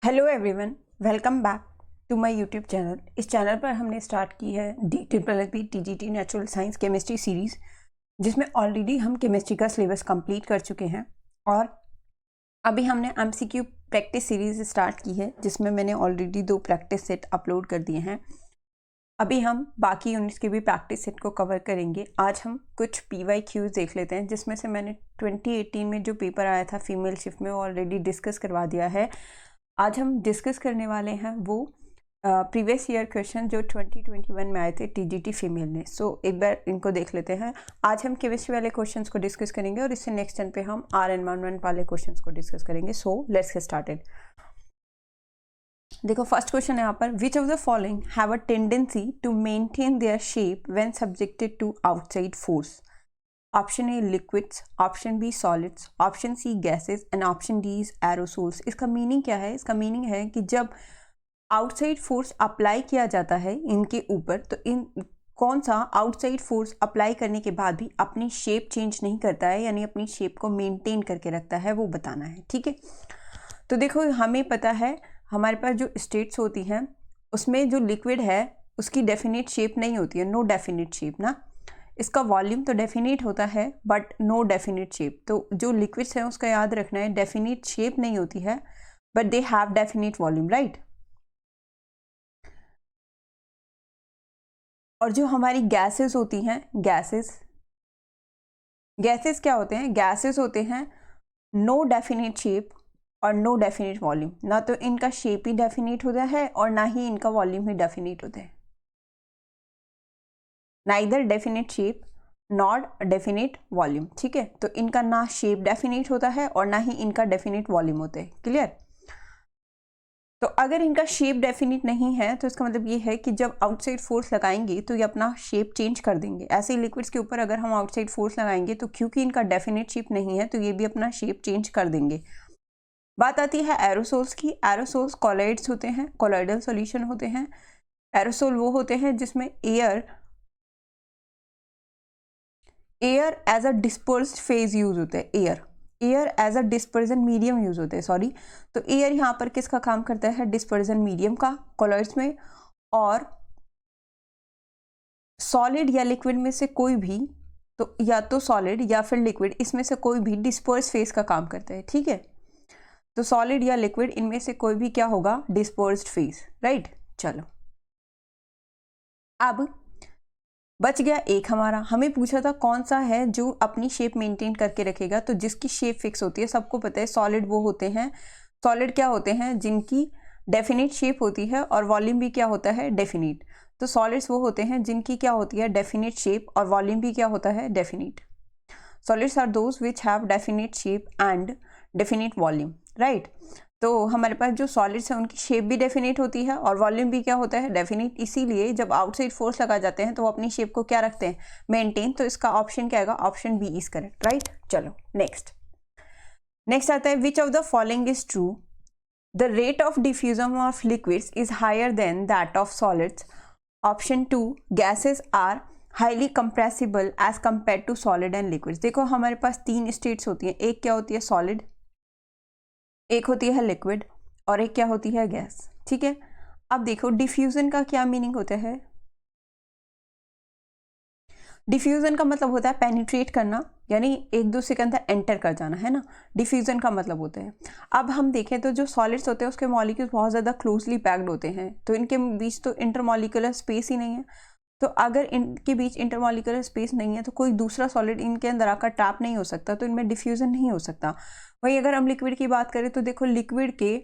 Hello everyone, welcome back to my YouTube channel. इस channel पर हमने स्टार्ट की है DPPP TGT natural science chemistry series, जिसमें ऑलरेडी हम केमिस्ट्री का सिलेबस कंप्लीट कर चुके हैं और अभी हमने MCQ प्रैक्टिस सीरीज़ स्टार्ट की है, जिसमें मैंने ऑलरेडी 2 प्रैक्टिस सेट अपलोड कर दिए हैं। अभी हम बाकी यूनिट्स के भी प्रैक्टिस सेट को कवर करेंगे। आज हम कुछ PYQs देख लेते हैं, जिसमें से मैंने 2018 में जो पेपर आया था फीमेल शिफ्ट में, वो ऑलरेडी डिस्कस करवा दिया है। आज हम डिस्कस करने वाले हैं वो प्रीवियस ईयर क्वेश्चन जो 2021 में आए थे TGT फीमेल ने। सो एक बार इनको देख लेते हैं। आज हम केमिस्ट्री वाले क्वेश्चंस को डिस्कस करेंगे और इससे नेक्स्ट टाइम पे हम RN11 वाले क्वेश्चंस को डिस्कस करेंगे। So let's get started. देखो फर्स्ट क्वेश्चन है यहाँ पर, which of the following have a tendency to maintain their shape when subjected to outside force? Option A liquids, option B solids, option C gases and option D is aerosols. इसका meaning क्या है? इसका meaning है कि जब outside force apply किया जाता है इनके ऊपर, तो इन कौन सा आउटसाइड फोर्स अप्लाई करने के बाद भी अपनी शेप चेंज नहीं करता है, यानी अपनी शेप को मेंटेन करके रखता है, वो बताना है। ठीक है, तो देखो हमें पता है हमारे पास जो स्टेट्स होती हैं उसमें जो लिक्विड है उसकी डेफिनेट शेप नहीं होती है, नो डेफिनेट शेप ना। इसका वॉल्यूम तो डेफिनेट होता है बट नो डेफिनेट शेप। तो जो लिक्विड्स हैं उसका याद रखना है, डेफिनेट शेप नहीं होती है but they have definite volume, right. और जो हमारी गैसेस होती हैं, गैसेस क्या होते हैं? गैसेस होते हैं नो डेफिनेट शेप और नो डेफिनेट वॉल्यूम। ना तो इनका शेप ही डेफिनेट होता है और ना ही इनका वॉल्यूम ही डेफिनेट होता है। Neither definite shape not definite volume. ठीक है, तो इनका ना शेप डेफिनेट होता है और ना ही इनका डेफिनेट वॉल्यूम होता है। क्लियर? तो अगर इनका शेप डेफिनेट नहीं है तो इसका मतलब ये है कि जब आउटसाइड फोर्स लगाएंगे तो ये अपना शेप चेंज कर देंगे। ऐसे लिक्विड्स के ऊपर अगर हम आउटसाइड फोर्स लगाएंगे तो क्योंकि इनका डेफिनेट शेप नहीं है तो ये भी अपना शेप चेंज कर देंगे। बात आती है एरोसोल्स की। एरोसोल्स कॉलॉइड्स होते हैं, कॉलॉइडल सॉल्यूशन होते हैं। एरोसोल वो होते हैं जिसमें air as a dispersed phase use होता है। Air as a dispersion medium use होते हैं, सॉरी। तो एयर यहाँ पर किसका काम करता है? डिस्पर्जन मीडियम का, कॉलॉइड्स में। और सॉलिड या लिक्विड में से कोई भी, तो या तो सॉलिड या फिर लिक्विड, इसमें से कोई भी डिस्पर्स फेज का काम करता है। ठीक है, तो सॉलिड या लिक्विड इनमें से कोई भी क्या होगा? Dispersed phase, right. चलो अब बच गया एक हमारा। हमें पूछा था कौन सा है जो अपनी शेप मेंटेन करके रखेगा, तो जिसकी शेप फिक्स होती है। सबको पता है सॉलिड वो होते हैं, सॉलिड क्या होते हैं? जिनकी डेफिनेट शेप होती है और वॉल्यूम भी क्या होता है? डेफिनेट। तो सॉलिड्स वो होते हैं जिनकी क्या होती है? डेफिनेट शेप और वॉल्यूम भी क्या होता है? Definite. Solids are those which have definite shape and definite volume, right. तो हमारे पास जो सॉलिड्स हैं उनकी शेप भी डेफिनेट होती है और वॉल्यूम भी क्या होता है? डेफिनेट। इसीलिए जब आउटसाइड फोर्स लगा जाते हैं तो वो अपनी शेप को क्या रखते हैं? मेंटेन। तो इसका ऑप्शन क्या आएगा? Option B is correct, right. चलो नेक्स्ट आता है, which of the following is true? The rate of diffusion of liquids is higher than that of solids. Option 2, gases are highly compressible as compare to solid and liquids. देखो हमारे पास 3 states होती हैं, एक क्या होती है? सॉलिड, एक होती है लिक्विड और एक क्या होती है? गैस। ठीक है, अब देखो डिफ्यूजन का क्या मीनिंग होता है? डिफ्यूजन का मतलब होता है पेनिट्रेट करना, यानी एक दूसरे के अंदर एंटर कर जाना, है ना। डिफ्यूजन का मतलब होता है। अब हम देखें तो जो सॉलिड्स होते हैं उसके मॉलिक्यूल्स बहुत ज़्यादा क्लोजली पैक्ड होते हैं, तो इनके बीच तो इंटरमॉलिक्यूलर स्पेस ही नहीं है। तो अगर इनके बीच इंटरमॉलिक्यूलर स्पेस नहीं है तो कोई दूसरा सॉलिड इनके अंदर आकर ट्रैप नहीं हो सकता, तो इनमें डिफ्यूजन नहीं हो सकता। वहीं अगर हम लिक्विड की बात करें तो देखो लिक्विड के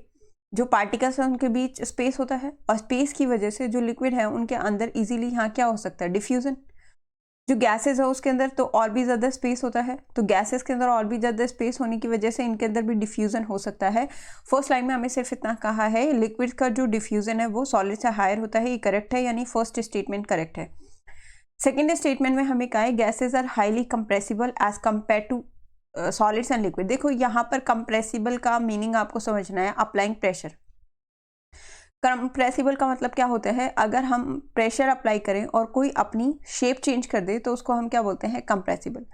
जो पार्टिकल्स हैं उनके बीच स्पेस होता है और स्पेस की वजह से जो लिक्विड है उनके अंदर इजीली यहाँ क्या हो सकता है? डिफ्यूजन। जो गैसेस है उसके अंदर तो और भी ज़्यादा स्पेस होता है, तो गैसेस के अंदर और भी ज़्यादा स्पेस होने की वजह से इनके अंदर भी डिफ्यूजन हो सकता है। फर्स्ट लाइन में हमें सिर्फ इतना कहा है लिक्विड का जो डिफ्यूजन है वो सॉलिड से हायर होता है, ये करेक्ट है, यानी फर्स्ट स्टेटमेंट करेक्ट है। सेकेंड स्टेटमेंट में हमें कहा है gases are highly compressible as compare to solids and liquid. देखो यहाँ पर कंप्रेसिबल का मीनिंग आपको समझना है, अप्लाइंग प्रेशर। कंप्रेसिबल का मतलब क्या होता है? अगर हम प्रेशर अप्लाई करें और कोई अपनी शेप चेंज कर दे तो उसको हम क्या बोलते हैं? कंप्रेसिबल।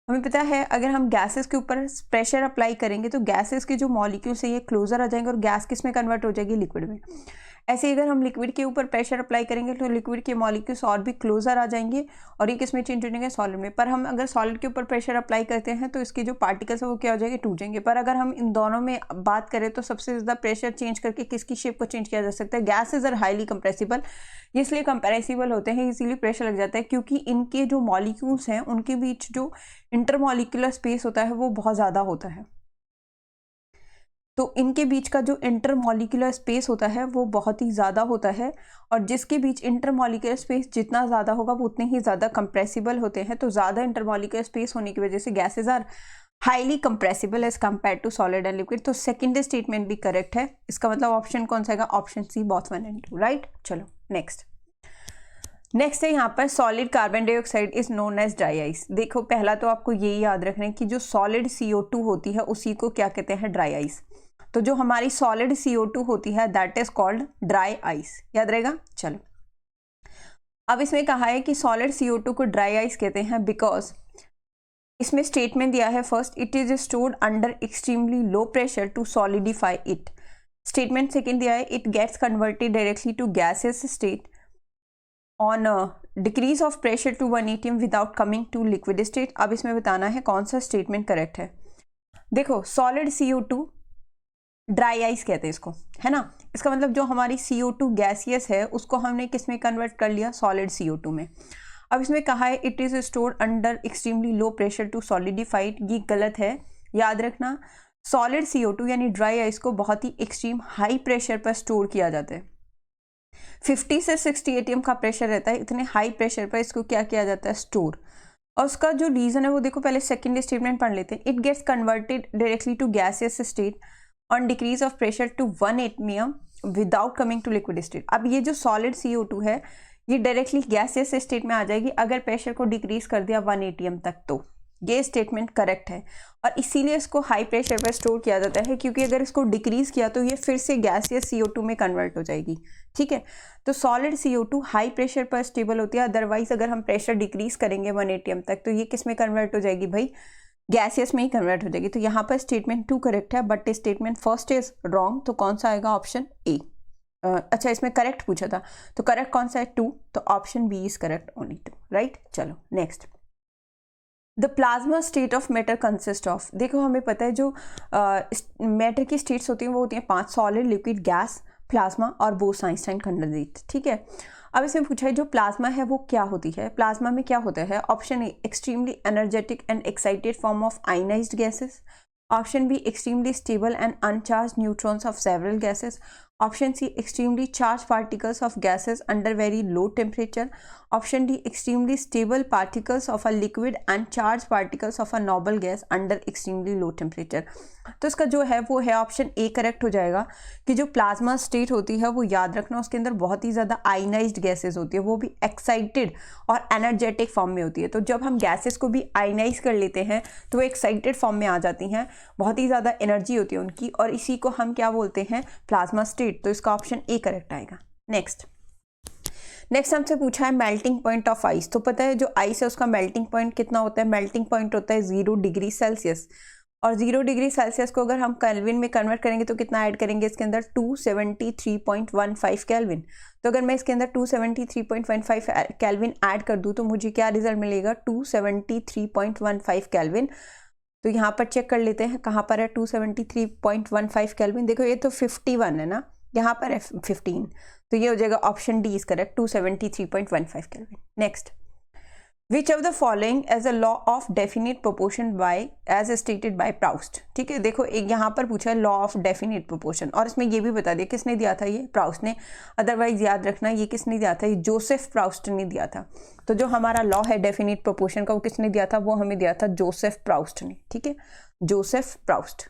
हमें पता है अगर हम गैसेस के ऊपर प्रेशर अप्लाई करेंगे तो गैसेस के जो मॉलिक्यूल्स है ये क्लोजर आ जाएंगे और गैस किस में कन्वर्ट हो जाएगी, लिक्विड में। ऐसे ही अगर हम लिक्विड के ऊपर प्रेशर अप्लाई करेंगे तो लिक्विड के मॉलिक्यूल्स और भी क्लोजर आ जाएंगे और ये किस में चेंज हो जाएंगे, सॉलिड में। पर हम अगर सॉलिड के ऊपर प्रेशर अप्लाई करते हैं तो इसके जो पार्टिकल्स है वो क्या हो जाएंगे, टूट जाएंगे। पर अगर हम इन दोनों में बात करें तो सबसे ज़्यादा प्रेशर चेंज करके किसकी शेप को चेंज किया जा सकता है, गैसेज आर हाईली कंप्रेसिबल, इसलिए कंप्रेसिबल होते हैं, इसीलिए प्रेशर लग जाता है, क्योंकि इनके जो मॉलिक्यूल्स हैं उनके बीच जो इंटरमॉलिक्यूलर स्पेस होता है वो बहुत ज़्यादा होता है। तो इनके बीच का जो इंटरमॉलिक्यूलर स्पेस होता है वो बहुत ही ज़्यादा होता है, और जिसके बीच इंटरमॉलिक्यूलर स्पेस जितना ज़्यादा होगा वो उतने ही ज़्यादा कंप्रेसिबल होते हैं। तो ज़्यादा इंटरमॉलिक्यूलर स्पेस होने की वजह से gases are highly compressible as compare to solid and liquid. तो सेकेंड स्टेटमेंट भी करेक्ट है। इसका मतलब ऑप्शन कौन सा है, option C, both 1 and 2, right. चलो नेक्स्ट है यहाँ पर solid carbon dioxide is known as dry ice. देखो पहला तो आपको यही याद रखना है कि जो सॉलिड CO2 होती है उसी को क्या कहते हैं, ड्राई आइस। तो जो हमारी सॉलिड CO2 होती है that is called dry ice, याद रहेगा। चलो अब इसमें कहा है कि सॉलिड CO2 को ड्राई आइस कहते हैं बिकॉज इसमें स्टेटमेंट दिया है first, it is stored under extremely low pressure to solidify it. Statement second दिया है, it gets converted directly to gases state on decrease of pressure to 1 atm without coming to liquid state. अब इसमें बताना है कौन सा statement correct है। देखो सॉलिड CO2 ड्राई आइस कहते हैं इसको, है ना। इसका मतलब जो हमारी CO2 गैसियस है उसको हमने किस में कन्वर्ट कर लिया, सॉलिड CO2 में। अब इसमें कहा है it is stored under extremely low pressure to solidified, ये गलत है, याद रखना। सॉलिड CO2 यानी ड्राई आइस को बहुत ही एक्सट्रीम हाई प्रेशर पर स्टोर किया जाता है। 50 से 60 atm का प्रेशर रहता है, इतने हाई प्रेशर पर इसको क्या किया जाता है, स्टोर। और उसका जो रीजन है वो देखो, पहले सेकंड स्टेटमेंट पढ़ लेते हैं। It gets converted directly to gaseous state on decrease of pressure to 1 atm without coming to liquid state. अब ये जो सॉलिड CO2 है ये डायरेक्टली गैसियस स्टेट में आ जाएगी अगर प्रेशर को डिक्रीज कर दिया 1 atm तक। तो ये स्टेटमेंट करेक्ट है और इसीलिए इसको हाई प्रेशर पर स्टोर किया जाता है, क्योंकि अगर इसको डिक्रीज किया तो ये फिर से गैसियस CO2 में कन्वर्ट हो जाएगी, ठीक है। तो सॉलिड CO2 हाई प्रेशर पर स्टेबल होती है, अदरवाइज अगर हम प्रेशर डिक्रीज करेंगे 1 atm तक तो ये किस में कन्वर्ट हो जाएगी भाई, गैसियस में ही कन्वर्ट हो जाएगी। तो यहाँ पर स्टेटमेंट 2 करेक्ट है, but statement first is wrong. तो कौन सा आएगा, ऑप्शन ए। अच्छा इसमें करेक्ट पूछा था तो करेक्ट कौन सा है, 2, तो option B is correct, only 2, right. चलो next, the plasma state of matter consist of. देखो हमें पता है जो मैटर की स्टेट्स होती हैं वो होती हैं 5, सॉलिड, लिक्विड, गैस, प्लाज्मा और बोस-आइंस्टाइन कंडेंसेट, ठीक है। अब इसमें पूछा है जो प्लाज्मा है वो क्या होती है, प्लाज्मा में क्या होता है। Option A extremely energetic and excited form of ionised gases, option B extremely stable and uncharge neutrons of several gases, option C extremely charge particles of gases under very low temperature, option D extremely stable particles of a liquid and charge particles of a noble gas under extremely low temperature. तो इसका जो है वो है option A correct हो जाएगा कि जो प्लाज्मा स्टेट होती है वो याद रखना उसके अंदर बहुत ही ज़्यादा आयनाइज्ड गैसेस होती है, वो भी एक्साइटेड और एनर्जेटिक फॉर्म में होती है। तो जब हम गैसेस को भी आयनाइज कर लेते हैं तो वो एक्साइटेड फॉर्म में आ जाती हैं, बहुत ही ज़्यादा एनर्जी होती है उनकी, और इसी को हम क्या बोलते हैं, प्लाज्मा स्टेट। तो इसका ऑप्शन ए करेक्ट आएगा। नेक्स्ट हमसे पूछा है मेल्टिंग पॉइंट ऑफ आइस। तो पता है जो आइस है उसका मेल्टिंग पॉइंट कितना होता है, मेल्टिंग पॉइंट होता है 0 डिग्री सेल्सियस, और 0 डिग्री सेल्सियस को अगर हम केल्विन में कन्वर्ट करेंगे तो कितना ऐड करेंगे इसके अंदर, 273.15 केल्विन। तो अगर मैं इसके अंदर 273.15 केल्विन ऐड कर दूं तो मुझे क्या रिजल्ट मिलेगा, 273.15 केल्विन। तो यहाँ पर चेक कर लेते हैं कहाँ पर है 273.15 केल्विन। देखो ये तो 51 है ना, यहाँ पर है 15, तो ये हो जाएगा option D is correct, 273.15 kelvin. Next, which of the following as a law of definite proportion by as stated by Proust. ठीक है, देखो एक यहाँ पर पूछा है लॉ ऑफ डेफिनिट प्रोपोर्शन, और इसमें ये भी बता दिया किसने दिया था, ये प्राउस्ट ने। अदरवाइज याद रखना ये किसने दिया था, ये जोसेफ प्राउस्ट ने दिया था। तो जो हमारा लॉ है डेफिनिट प्रोपोर्शन का वो किसने दिया था, वो हमें दिया था जोसेफ प्राउस्ट ने। ठीक है, जोसेफ प्राउस्ट।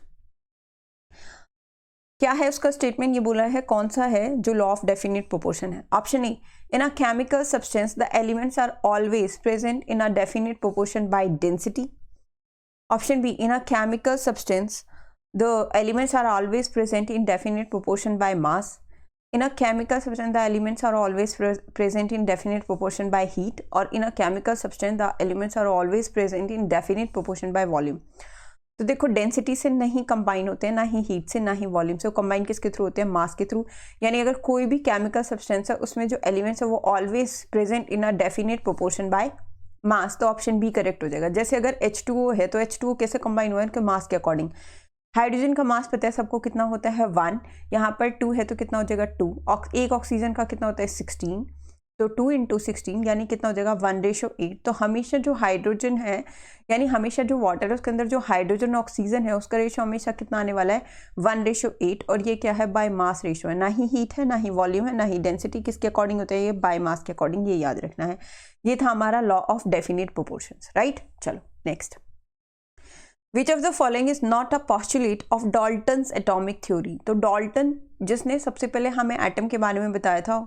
क्या है उसका स्टेटमेंट, ये बोला है कौन सा है जो लॉ ऑफ डेफिनिट प्रोपोर्शन है। Option A, in a chemical substance the elements are always present in a definite proportion by density. Option B, in a chemical substance the elements are always present in definite proportion by mass. In a chemical substance, the elements are always present in definite proportion by heat, और in a chemical substance, the elements are always present in definite proportion by volume. तो देखो density से नहीं combine होते हैं, ना ही heat से, ना ही वॉल्यूम से. कंबाइन किसके थ्रू होते हैं? मास के थ्रू. यानी अगर कोई भी केमिकल सब्सटेंस है उसमें जो एलिमेंट्स है वो always present in a definite proportion by mass, तो ऑप्शन बी करेक्ट हो जाएगा. जैसे अगर H2O है तो H2O कैसे कंबाइन हुआ है? उनके मास के अकॉर्डिंग. हाइड्रोजन का मास पता है सबको कितना होता है? 1. यहाँ पर 2 है तो कितना हो जाएगा? 2. एक ऑक्सीजन का कितना होता है? 16. तो 2 × 16 यानी कितना हो जाएगा? 1:8. तो हमेशा जो हाइड्रोजन है, यानी हमेशा जो वाटर है उसके अंदर जो हाइड्रोजन ऑक्सीजन है उसका रेशो हमेशा कितना आने वाला है? 1:8. और ये क्या है? बाय मास रेशो है. ना ही हीट है, ना ही वॉल्यूम है, ना ही डेंसिटी. किसके अकॉर्डिंग होता है? ये बाय मास के अकॉर्डिंग. ये याद रखना है. ये था हमारा law of definite proportions. Right, चलो next. Which of the following is not a postulate of Dalton's atomic theory? तो डाल्टन जिसने सबसे पहले हमें एटम के बारे में बताया था,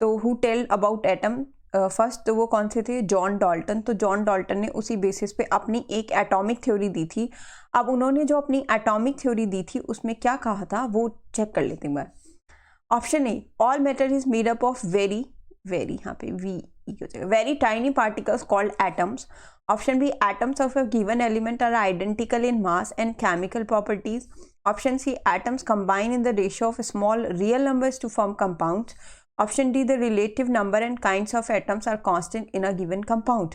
तो who tell about atom first, तो वो कौन से थे? John Dalton. तो जॉन डाल्टन ने उसी बेसिस पे अपनी एक एटॉमिक थ्योरी दी थी. अब उन्होंने जो अपनी एटॉमिक थ्योरी दी थी उसमें क्या कहा था वो चेक कर लेते हैं बार. Option A, all matter is made up of very यहाँ पे very tiny particles called atoms. Option B, atoms of a given element are identical in mass and chemical properties. Option C, atoms combine in the ratio of small real numbers to form compounds. Option D, the relative number and kinds of atoms are constant in a given compound.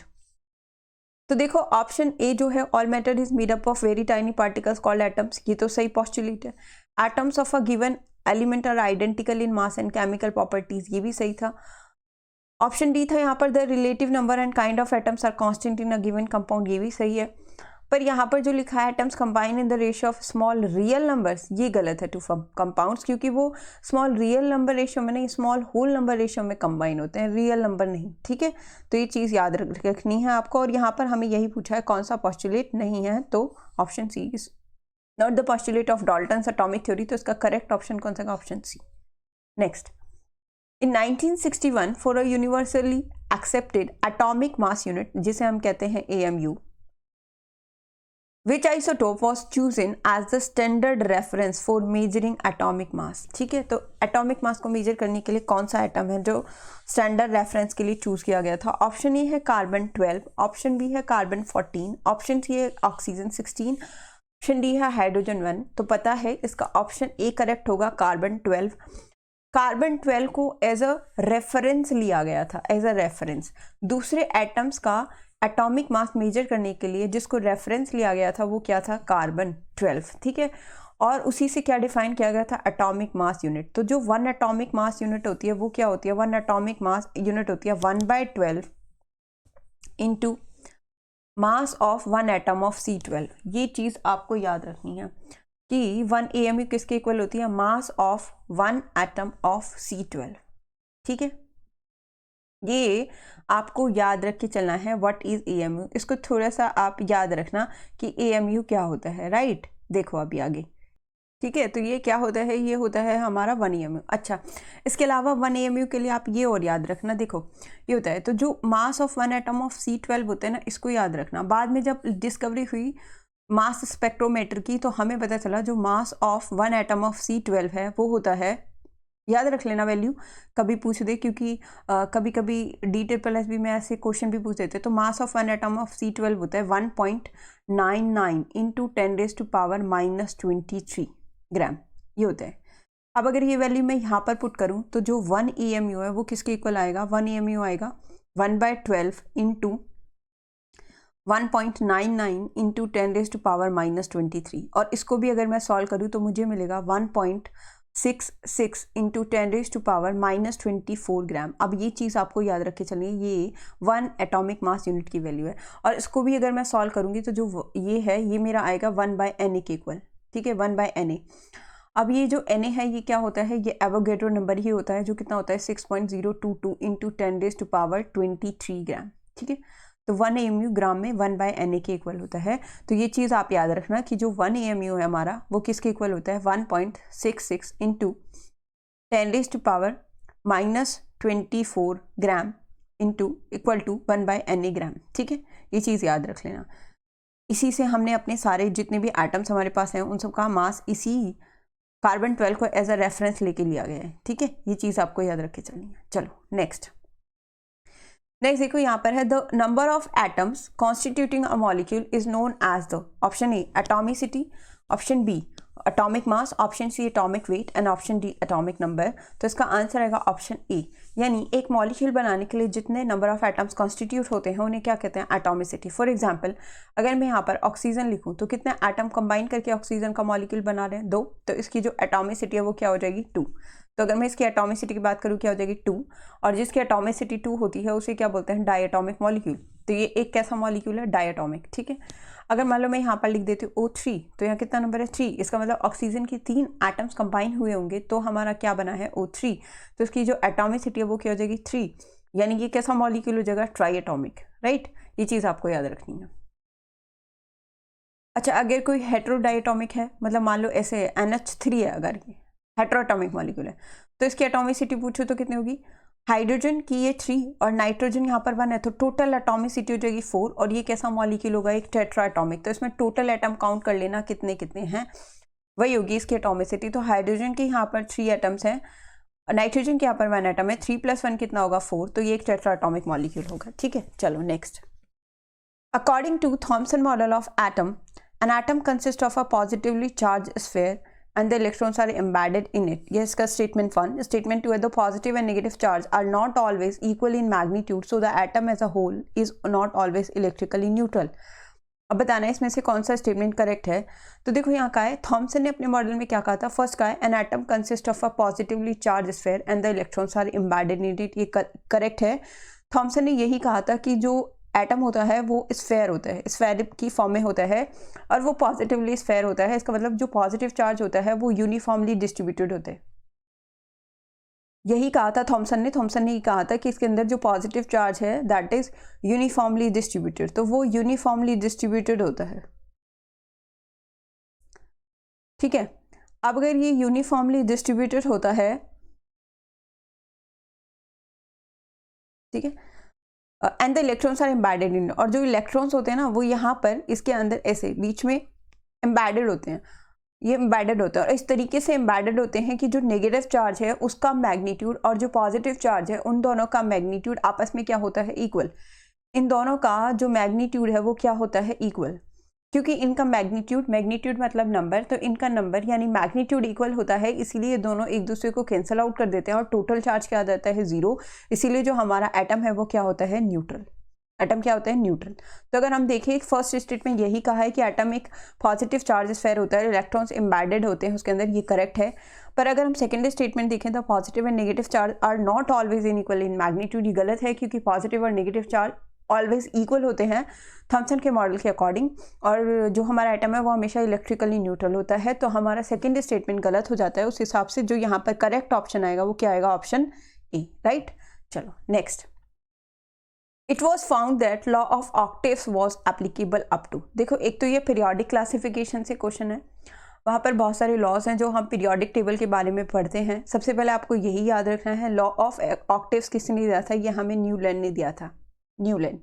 तो देखो option A जो है, all matter is made up of very tiny particles called atoms, ये तो सही postulate है. Atoms of a given element are identical in mass and chemical properties, ये भी सही था. ऑप्शन डी था यहाँ पर, the relative number and kind of atoms are constant in a given compound, ये भी सही है. पर यहाँ पर जो लिखा है atoms combine in the ratio of small real numbers, ये गलत है टू फॉर्म कंपाउंड्स, क्योंकि वो स्मॉल रियल नंबर रेशियो में नहीं, स्मॉल होल नंबर रेशियो में कंबाइन होते हैं, रियल नंबर नहीं. ठीक है, तो ये चीज़ याद रखनी है आपको. और यहाँ पर हमें यही पूछा है कौन सा पॉस्टुलेट नहीं है, तो option C is not the postulate of Dalton's atomic theory. तो इसका करेक्ट ऑप्शन कौन सा? Option C. Next. In 1961, for a universally accepted atomic mass unit, जिसे हम कहते हैं AMU, which isotope was chosen as the standard reference for measuring atomic mass? ठीक है, तो atomic mass को मेजर करने के लिए कौन सा एटम है जो स्टैंडर्ड रेफरेंस के लिए चूज किया गया था? ऑप्शन ए है कार्बन 12, ऑप्शन बी है कार्बन 14, ऑप्शन सी है ऑक्सीजन 16, ऑप्शन डी है हाइड्रोजन 1. तो पता है इसका ऑप्शन ए करेक्ट होगा, कार्बन 12. कार्बन 12 को एज अ रेफरेंस लिया गया था, एज अ रेफरेंस. दूसरे एटम्स का एटॉमिक मास मेजर करने के लिए जिसको रेफरेंस लिया गया था वो क्या था? कार्बन 12. ठीक है, और उसी से क्या डिफाइन किया गया था? Atomic mass unit. तो जो 1 एटॉमिक मास यूनिट होती है वो क्या होती है? 1 एटॉमिक मास यूनिट होती है 1/12 into mass of 1 atom of C12. ये चीज़ आपको याद रखनी है कि 1 AMU किसके इक्वल होती है? Mass of 1 atom of C12. ठीक है, ये आपको याद रख के चलना है. व्हाट इज AMU, इसको थोड़ा सा आप याद रखना कि AMU क्या होता है. राइट, देखो अभी आगे. ठीक है, तो ये क्या होता है? ये होता है हमारा 1 AMU. अच्छा, इसके अलावा 1 AMU के लिए आप ये और याद रखना. देखो ये होता है, तो जो mass of 1 atom of C12 होता है ना, इसको याद रखना. बाद में जब डिस्कवरी हुई मास स्पेक्ट्रोमीटर की तो हमें पता चला जो mass of 1 atom of C12 है वो होता है, याद रख लेना वैल्यू, कभी पूछ दे, क्योंकि कभी कभी D SSS में ऐसे क्वेश्चन भी पूछ देते हैं. तो mass of 1 atom of C12 होता है 1.99 इंटू 10⁻⁻23 ग्राम, ये होता है. अब अगर ये वैल्यू मैं यहाँ पर पुट करूँ तो जो 1 AMU है वो किसके इक्वल आएगा? 1 AMU आएगा 1/12 इंटू 1.99 इंटू 10⁻⁻23. और इसको भी अगर मैं सॉल्व करूँ तो मुझे मिलेगा 1.66 इंटू 10⁻⁻24 ग्राम. अब ये चीज़ आपको याद रख के चलिए, ये 1 एटॉमिक मास यूनिट की वैल्यू है. और इसको भी अगर मैं सॉल्व करूँगी तो जो ये है ये मेरा आएगा 1/Na के इक्वल. ठीक है, 1/Na. अब ये जो Na है ये क्या होता है? ये एवोगैड्रो नंबर ही होता है, जो कितना होता है? 6.022 इंटू 10⁻23 ग्राम. ठीक है, तो 1 AMU ग्राम में 1/Na के इक्वल होता है. तो ये चीज़ आप याद रखना कि जो 1 AMU है हमारा वो किसके इक्वल होता है? 1.66 into 10⁻⁻24 gram into equal to 1/Na gram. ठीक है, ये चीज़ याद रख लेना. इसी से हमने अपने सारे जितने भी एटम्स हमारे पास हैं उन सब का मास इसी कार्बन 12 को एज अ रेफरेंस लेके लिया गया है, ठीक है, ये चीज़ आपको याद रख के चलनी है। चलो नेक्स्ट देखो यहाँ पर है, the number of atoms constituting a molecule is known as the, option A atomicity, option B atomic mass, option C atomic weight and option D atomic number. तो इसका आंसर आएगा ऑप्शन ए, यानी एक मॉलिक्यूल बनाने के लिए जितने नंबर ऑफ एटम्स कॉन्स्टिट्यूट होते हैं उन्हें क्या कहते हैं, एटॉमिसिटी। फॉर एग्जांपल अगर मैं यहाँ पर ऑक्सीजन लिखूँ तो कितने एटम कंबाइन करके ऑक्सीजन का मॉलिक्यूल बना रहे हैं, 2, तो इसकी जो एटॉमिसिटी है वो क्या हो जाएगी, 2। तो अगर मैं इसकी एटॉमिसिटी की बात करूँ क्या हो जाएगी, 2, और जिसकी एटॉमिसिटी 2 होती है उसे क्या बोलते हैं, डायएटॉमिक मॉलिक्यूल। तो ये एक कैसा मॉलिक्यूल है, डायएटॉमिक, ठीक है। अगर मान लो मैं यहाँ पर लिख देती हूँ O3, तो यहाँ कितना नंबर है, 3, इसका मतलब ऑक्सीजन की 3 एटम्स कंबाइन हुए होंगे तो हमारा क्या बना है, O3। तो इसकी जो एटॉमिसिटी है वो क्या हो जाएगी, 3, यानी कि कैसा मॉलिक्यूल हो जाएगा, ट्राईएटॉमिक, राइट। ये चीज़ आपको याद रखनी है। अच्छा, अगर कोई हेट्रोडाइएटॉमिक है, मतलब मान लो ऐसे NH3 है, अगर हेट्रोएटॉमिक मॉलिक्यूल है तो इसकी एटॉमिसिटी पूछो तो कितनी होगी, हाइड्रोजन की ये 3 और नाइट्रोजन यहाँ पर 1 है, तो टोटल एटॉमिसिटी हो जाएगी 4, और ये कैसा मॉलिक्यूल होगा, एक टेट्राएटॉमिक। तो इसमें टोटल एटम काउंट कर लेना कितने कितने हैं, वही होगी इसकी एटॉमिसिटी। तो हाइड्रोजन के यहाँ पर 3 एटम्स हैं, नाइट्रोजन के यहाँ पर 1 एटम है, 3 + 1 कितना होगा, 4, तो ये एक टेट्राएटॉमिक मॉलिक्यूल होगा, ठीक है। चलो next, according to Thomson model of atom, an atom consist of a positively charge sphere and the electrons are embedded in it. Yes, का statement 1. Statement 2 है, the positive and negative charge are not always equal in magnitude, so the atom as a whole is not always electrically neutral. अब बताना है इसमें से कौन सा statement correct है। तो देखो यहाँ का है, थॉमसन ने अपने मॉडल में क्या कहा था, फर्स्ट का है an atom consist of a positively charge sphere and the electrons are embedded in it, ये करेक्ट है। थॉमसन ने यही कहा था कि जो एटम होता है वो स्फेयर होता है, स्फेयर की फॉर्म में होता है और वो पॉजिटिवली स्फेयर होता है। इसका मतलब जो पॉजिटिव चार्ज होता है वो यूनिफॉर्मली डिस्ट्रीब्यूटेड होता है, यही कहा था थॉमसन ने ही कहा था कि इसके अंदर जो पॉजिटिव चार्ज है दैट इज यूनिफॉर्मली डिस्ट्रीब्यूटेड, तो वो यूनिफॉर्मली डिस्ट्रीब्यूटेड होता है, ठीक है। अब अगर ये यूनिफॉर्मली डिस्ट्रीब्यूटेड होता है, ठीक है, and the electrons are embedded in, और जो इलेक्ट्रॉन्स होते हैं ना वो यहाँ पर इसके अंदर ऐसे बीच में एम्बेडेड होते हैं, ये एम्बेडेड होता है और इस तरीके से एम्बेडेड होते हैं कि जो नेगेटिव चार्ज है उसका मैग्नीट्यूड और जो पॉजिटिव चार्ज है उन दोनों का मैग्नीट्यूड आपस में क्या होता है, इक्वल। इन दोनों का जो मैग्नीट्यूड है वो क्या होता है, इक्वल, क्योंकि इनका मैग्नीट्यूड मतलब नंबर, तो इनका नंबर यानी मैग्नीट्यूड इक्वल होता है, इसीलिए दोनों एक दूसरे को कैंसिल आउट कर देते हैं और टोटल चार्ज क्या आ जाता है, 0। इसीलिए जो हमारा एटम है वो क्या होता है, न्यूट्रल। एटम क्या होता है, न्यूट्रल। तो अगर हम देखें फर्स्ट स्टेटमेंट यही कहा है कि एटम एक पॉजिटिव चार्ज स्फीयर होता है, इलेक्ट्रॉन्स एम्बेडेड होते हैं उसके अंदर, ये करेक्ट है। पर अगर हम सेकेंड स्टेटमेंट देखें तो positive and negative charge are not always in equal in magnitude, ये गलत है क्योंकि पॉजिटिव और नेगेटिव चार्ज ऑलवेज इक्वल होते हैं थॉमसन के मॉडल के अकॉर्डिंग, और जो हमारा एटम है वो हमेशा इलेक्ट्रिकली न्यूट्रल होता है। तो हमारा सेकेंड स्टेटमेंट गलत हो जाता है, उस हिसाब से जो यहाँ पर करेक्ट ऑप्शन आएगा वो क्या आएगा, ऑप्शन ए, राइट। चलो next, it was found that law of octaves was applicable up to. देखो एक तो ये पीरियोडिक क्लासिफिकेशन से क्वेश्चन है, वहाँ पर बहुत सारे लॉज हैं जो हम पीरियोडिक टेबल के बारे में पढ़ते हैं। सबसे पहले आपको यही याद रखना है, लॉ ऑफ ऑक्टेव्स किसने दिया था, ये हमें न्यूलैंड ने दिया था, न्यूलैंड,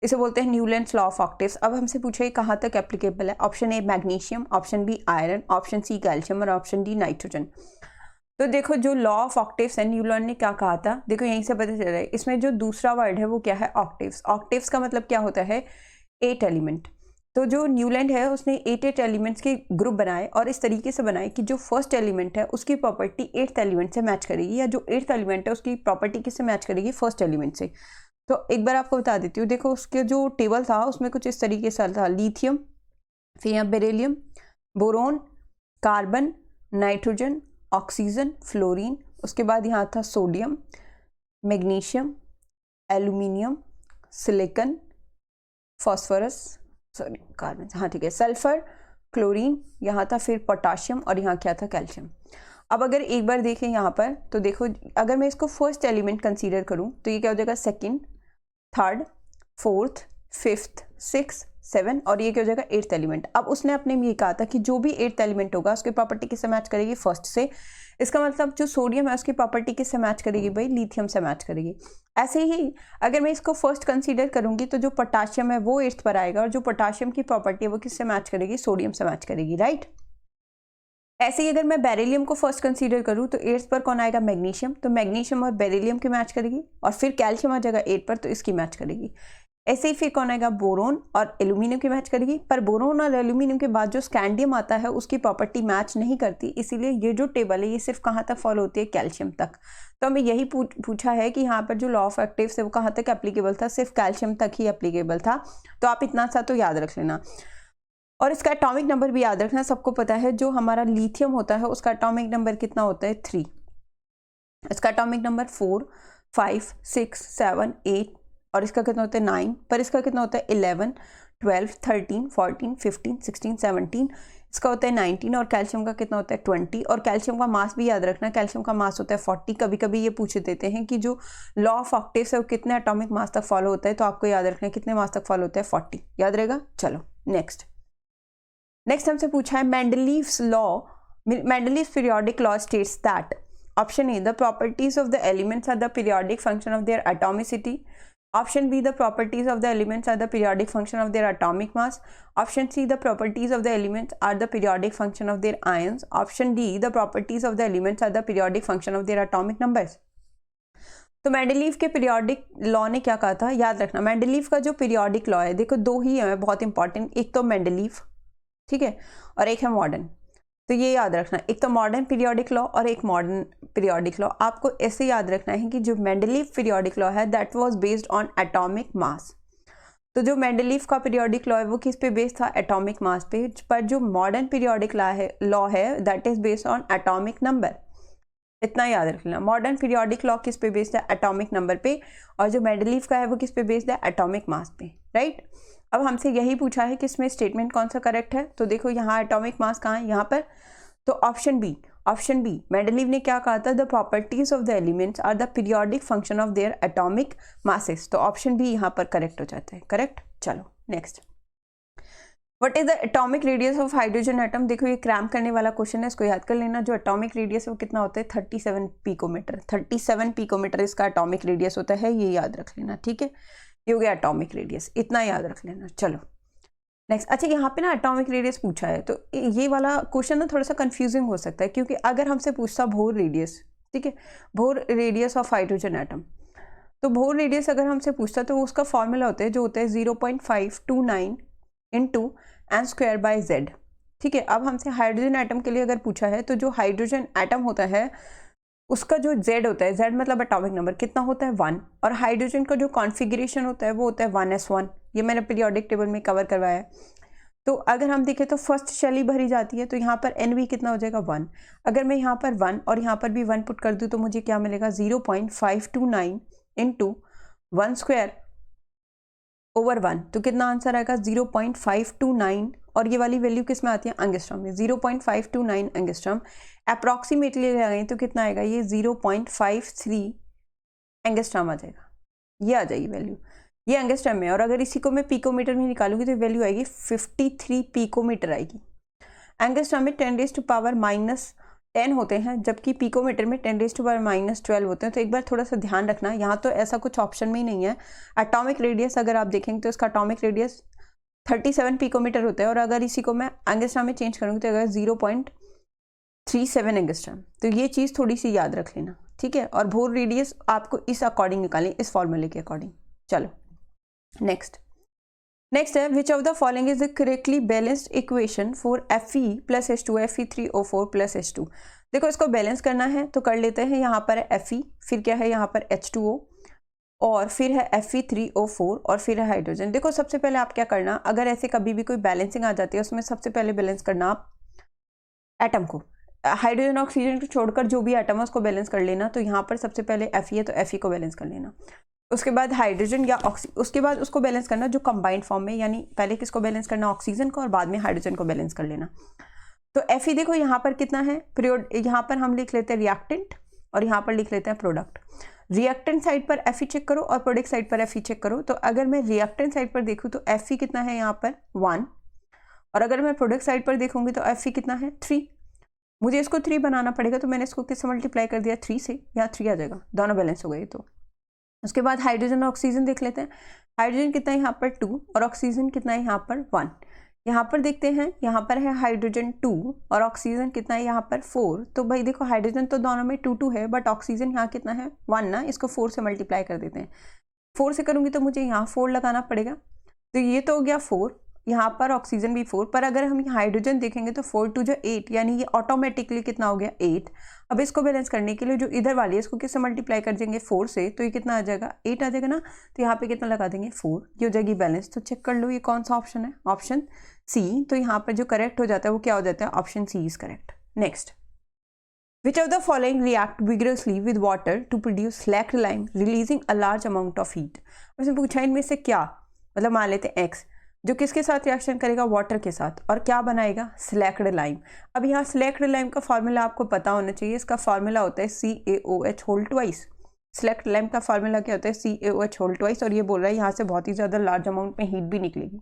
इसे बोलते हैं न्यूलैंड्स लॉ ऑफ ऑक्टेव्स। अब हमसे पूछे कहाँ तक एप्लीकेबल है, option A magnesium, option B iron, option C calcium और ऑप्शन डी नाइट्रोजन। तो देखो जो लॉ ऑफ ऑक्टेव्स है, न्यूलैंड ने क्या कहा था, देखो यहीं से पता चल रहा है। इसमें जो दूसरा वर्ड है वो क्या है, ऑक्टेव्स। ऑक्टेव्स का मतलब क्या होता है, 8 एलिमेंट। तो जो न्यूलैंड है उसने 8 एलिमेंट्स के ग्रुप बनाए और इस तरीके से बनाए कि जो फर्स्ट एलिमेंट है उसकी प्रॉपर्टी 8th एलिमेंट से मैच करेगी, या जो 8th एलिमेंट है उसकी प्रॉपर्टी किससे मैच करेगी, फर्स्ट एलिमेंट से। तो एक बार आपको बता देती हूँ, देखो उसके जो टेबल था उसमें कुछ इस तरीके से था, लिथियम, फिर यहाँ beryllium, boron, carbon, nitrogen, oxygen, fluorine, उसके बाद यहाँ था sodium, magnesium, aluminium, silicon, phosphorus, sorry carbon, हाँ ठीक है, सल्फर, क्लोरीन, यहाँ था फिर पोटाशियम और यहाँ क्या था, कैल्शियम। अब अगर एक बार देखें यहाँ पर तो देखो अगर मैं इसको फर्स्ट एलिमेंट कंसीडर करूँ तो ये क्या हो जाएगा, second, third, fourth, fifth, six, 7 और ये क्या हो जाएगा, 8th एलिमेंट। अब उसने अपने में ये कहा था कि जो भी 8th एलिमेंट होगा उसकी प्रॉपर्टी किससे मैच करेगी, फर्स्ट से। इसका मतलब जो सोडियम है उसकी प्रॉपर्टी किससे मैच करेगी, भाई लिथियम से मैच करेगी। ऐसे ही अगर मैं इसको फर्स्ट कंसीडर करूंगी तो जो पोटाशियम है वो 8th पर आएगा और जो पोटाशियम की प्रॉपर्टी है वो किससे मैच करेगी, सोडियम से मैच करेगी, राइट। ऐसे ही अगर मैं बेरिलियम को फर्स्ट कंसीडर करूँ तो 8th पर कौन आएगा, मैग्नीशियम, तो मैग्नीशियम और बेरिलियम की मैच करेगी, और फिर कैल्शियम आ जाएगा 8 पर तो इसकी मैच करेगी। ऐसे ही फिर कौन आएगा, बोरोन और एल्यूमिनियम की मैच करेगी, पर बोरोन और एल्यूमिनियम के बाद जो स्कैंडियम आता है उसकी प्रॉपर्टी मैच नहीं करती, इसीलिए ये जो टेबल है ये सिर्फ कहाँ तक फॉलो होती है, कैल्शियम तक। तो हमें यही पूछा है कि यहाँ पर जो लॉ ऑफ एक्टिव्स है वो कहाँ तक एप्लीकेबल था, सिर्फ कैल्शियम तक ही एप्लीकेबल था। तो आप इतना सा तो याद रख लेना, और इसका एटॉमिक नंबर भी याद रखना। सबको पता है जो हमारा लिथियम होता है उसका एटॉमिक नंबर कितना होता है, 3। इसका एटॉमिक नंबर 4, 5, 6, 7, 8, और इसका कितना होता है 9, पर इसका कितना होता है 11, 12, 13, 14, 15, 16, 17, इसका होता है 19, और कैल्शियम का कितना होता है 20। और कैल्शियम का मास भी याद रखना, कैल्शियम का मास होता है 40। कभी कभी ये पूछ देते हैं कि जो लॉ ऑफ ऑक्टेव्स है वो कितने एटॉमिक मास तक फॉलो होता है, तो आपको याद रखना है कितने मास तक फॉलो होता है, 40। याद रहेगा। चलो नेक्स्ट हमसे पूछा है Mendeleev's law, Mendeleev's periodic law states that, option A the properties of the elements are the periodic function of their atomicity, option B the properties of the elements are the periodic function of their atomic mass, option C the properties of the elements are the periodic function of their ions, option D the properties of the elements are the periodic function of their atomic numbers. तो Mendeleev के periodic law ने क्या कहा था, याद रखना Mendeleev का जो पीरियोडिक लॉ है, देखो दो ही है बहुत इंपॉर्टेंट, एक तो मेंडलीव, ठीक है, और एक है मॉडर्न। तो ये याद रखना, एक तो मॉडर्न पीरियोडिक लॉ और एक मॉडर्न पीरियोडिक लॉ। आपको ऐसे याद रखना है कि जो मेंडलीव पीरियोडिक लॉ है that was based on atomic mass. तो जो मेंडलीव का पीरियोडिक लॉ है वो किस पे बेस्ड था, एटॉमिक मास पे, पर जो मॉडर्न पीरियोडिक लॉ है that is based on atomic number. इतना याद रख लेना, मॉडर्न पीरियोडिक लॉ किस पे बेस्ड है, एटॉमिक नंबर पे, और जो मेंडलीव का है वो किस पे बेस्ड है, एटॉमिक मास पे, राइट। अब हमसे यही पूछा है कि इसमें स्टेटमेंट कौन सा करेक्ट है, तो देखो यहाँ एटॉमिक मास कहाँ है, यहाँ पर, तो ऑप्शन बी मेंडलीव ने क्या कहा था, the properties of the elements are the periodic function of their atomic masses, तो ऑप्शन बी यहाँ पर करेक्ट हो जाता है, करेक्ट। चलो next, what is the atomic radius of hydrogen atom, देखो ये क्रैम करने वाला क्वेश्चन है, इसको याद कर लेना। जो एटॉमिक रेडियस है वो कितना होता है, 37 पिकोमीटर, 37 पिकोमीटर इसका एटॉमिक रेडियस होता है, ये याद रख लेना, ठीक है। ये हो गया एटॉमिक रेडियस, इतना याद रख लेना। चलो नेक्स्ट, अच्छा यहाँ पे ना एटॉमिक रेडियस पूछा है, तो ये वाला क्वेश्चन ना थोड़ा सा कंफ्यूजिंग हो सकता है, क्योंकि अगर हमसे पूछता बोर रेडियस, ठीक है, bore radius of hydrogen atom, तो बोर रेडियस अगर हमसे पूछता तो उसका फॉर्मूला होता है जो होता है 0.529 into n square by Z, ठीक है। अब हमसे हाइड्रोजन एटम के लिए अगर पूछा है तो जो हाइड्रोजन एटम होता है उसका जो Z होता है, Z मतलब एटॉमिक नंबर कितना होता है 1, और हाइड्रोजन का जो कॉन्फ़िगरेशन होता है वो होता है 1s1, ये मैंने पीरियोडिक टेबल में कवर करवाया है। तो अगर हम देखें तो फर्स्ट शेल ही भरी जाती है, तो यहाँ पर NV कितना हो जाएगा 1। अगर मैं यहाँ पर 1 और यहाँ पर भी 1 पुट कर दूँ तो मुझे क्या मिलेगा 0.529 इंटू 1 स्क्वायर ओवर 1, तो कितना आंसर आएगा 0.529, और ये वाली वैल्यू किस में आती है, एंगस्ट्रॉम में, 0.529 एंगस्ट्रॉम। अप्रॉक्सीमेटली लगाएं तो कितना आएगा, ये 0.53 एंगस्ट्रॉम आ जाएगा, ये आ जाएगी वैल्यू, ये एंगस्ट्रॉम में। और अगर इसी को मैं पिकोमीटर में निकालूंगी तो वैल्यू आएगी 53 पिकोमीटर आएगी। एंगस्ट्रॉम में 10⁻⁻10 होते हैं, जबकि पिकोमीटर में 10⁻⁻12 होते हैं। तो एक बार थोड़ा सा ध्यान रखना, यहाँ तो ऐसा कुछ ऑप्शन में ही नहीं है। एटॉमिक रेडियस अगर आप देखेंगे तो इसका एटॉमिक रेडियस 37 पिकोमीटर होता है, और अगर इसी को मैं एंगस्ट्रॉम में चेंज करूँगी तो अगर 0.37 एंगस्ट्रॉम, तो ये चीज़ थोड़ी सी याद रख लेना, ठीक है। और बोर रेडियस आपको इस अकॉर्डिंग निकालें, इस फॉर्मूले के अकॉर्डिंग। चलो नेक्स्ट है, which of the following is the correctly balanced equation for Fe plus H2 Fe3O4 plus H2। देखो इसको बैलेंस करना है तो कर लेते हैं। यहाँ पर है Fe, फिर क्या है यहाँ पर H2O, और फिर है Fe3O4, और फिर है हाइड्रोजन। देखो सबसे पहले आप क्या करना, अगर ऐसे कभी भी कोई बैलेंसिंग आ जाती है उसमें सबसे पहले बैलेंस करना आप एटम को, हाइड्रोजन ऑक्सीजन को छोड़कर जो भी एटम है उसको बैलेंस कर लेना। तो यहाँ पर सबसे पहले Fe है तो Fe को बैलेंस कर लेना, उसके बाद हाइड्रोजन या उसके बाद उसको बैलेंस करना जो कंबाइंड फॉर्म में, यानी पहले किसको बैलेंस करना, ऑक्सीजन को, और बाद में हाइड्रोजन को बैलेंस कर लेना। तो Fe देखो यहाँ पर कितना है, यहाँ पर हम लिख लेते हैं रिएक्टेंट, और यहाँ पर लिख लेते हैं प्रोडक्ट। रिएक्टेंट साइड पर Fe चेक करो और प्रोडक्ट साइड पर Fe चेक करो। तो अगर मैं रिएक्टेंट साइड पर देखूँ तो Fe कितना है यहाँ पर 1, और अगर मैं प्रोडक्ट साइड पर देखूंगी तो Fe कितना है 3। मुझे इसको 3 बनाना पड़ेगा, तो मैंने इसको किससे मल्टीप्लाई कर दिया 3 से, यहाँ 3 आ जाएगा, दोनों बैलेंस हो गए। तो उसके बाद हाइड्रोजन और ऑक्सीजन देख लेते हैं। हाइड्रोजन कितना है यहाँ पर 2, और ऑक्सीजन कितना है यहाँ पर 1। यहाँ पर देखते हैं, यहाँ पर है हाइड्रोजन 2 और ऑक्सीजन कितना है यहाँ पर 4। तो भाई देखो हाइड्रोजन तो दोनों में 2 है, बट ऑक्सीजन यहाँ कितना है 1 ना, इसको 4 से मल्टीप्लाई कर देते हैं। 4 से करूँगी तो मुझे यहाँ 4 लगाना पड़ेगा, तो ये तो हो गया 4, यहाँ पर ऑक्सीजन भी 4, पर अगर हम हाइड्रोजन देखेंगे तो 4 2 जो 8, यानी ये ऑटोमेटिकली कितना हो गया 8। अब इसको बैलेंस करने के लिए जो इधर वाली है इसको किससे मल्टीप्लाई कर देंगे 4 से, तो ये कितना आ जाएगा 8 आ जाएगा ना, तो यहाँ पे कितना लगा देंगे 4, ये हो जाएगी बैलेंस। तो चेक कर लो ये कौन सा ऑप्शन है, ऑप्शन सी। तो यहाँ पर जो करेक्ट हो जाता है वो क्या हो जाता है, option C is correct. Next, which of the following react vigorously with water to produce slacked lime releasing a large amount of heat। उसने पूछा इनमें से क्या, मतलब मान लेते हैं x जो किसके साथ रिएक्शन करेगा, वाटर के साथ, और क्या बनाएगा, स्लैक्ड लाइम। अब यहाँ स्लैक्ड लाइम का फॉर्मूला आपको पता होना चाहिए, इसका फॉर्मूला होता है CaOH whole twice. Slaked lime का फॉर्मूला क्या होता है, CaOH होल ट्वाइस, और ये बोल रहा है यहाँ से बहुत ही ज़्यादा लार्ज अमाउंट में हीट भी निकलेगी।